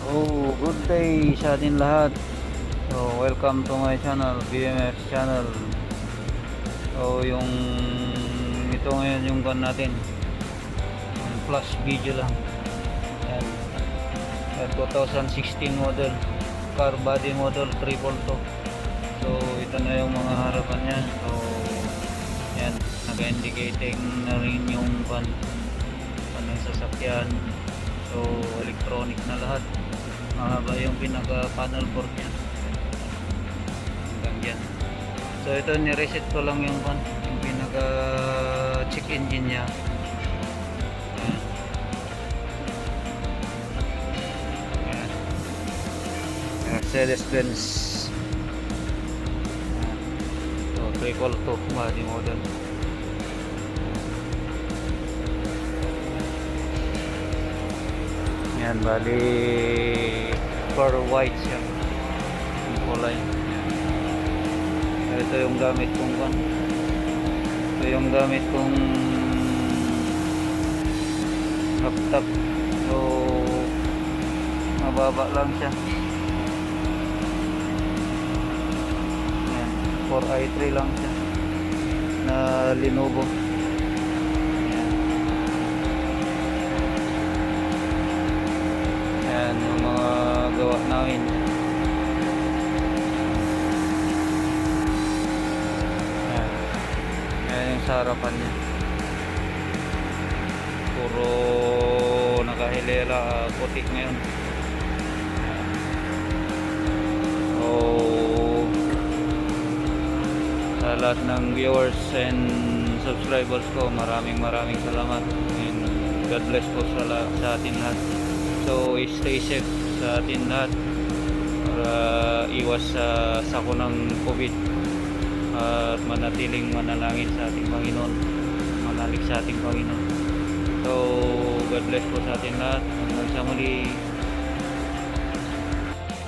Oh, good day sa atin lahat. So, welcome to my channel, BMF channel. So, ito ngayon yung gun natin. Yung flash video lang. Yan. 2016 model. Car body model 342. So, ito na yung mga harapan niya. So, yan. Naka-indicating na rin yung gun. Ng sasakyan. So, electronic na lahat. Mahaba yung pinaka panel board nya hanggang dyan. So ito ni-reset ko lang yung pinaka check engine nya. Mercedes-Benz. So 342 body model. Yan, bali for white siya yung kulay. Ito yung gamit kong ito yung gamit kong laptop. So mababa lang siya. Yan, 4i3 lang siya na Lenovo. Yan yung mga gawa namin. Yan yung sa harapan niya. Puro nakahilela, puti ngayon. So sa lahat ng viewers and subscribers ko, maraming salamat and God bless po sa atin lahat. So stay safe sa atin lahat para iwas sa sako ng COVID at manatiling manalangin sa ating Panginoon, manalig sa ating Panginoon. So God bless po sa atin lahat. Hanggang sa muli.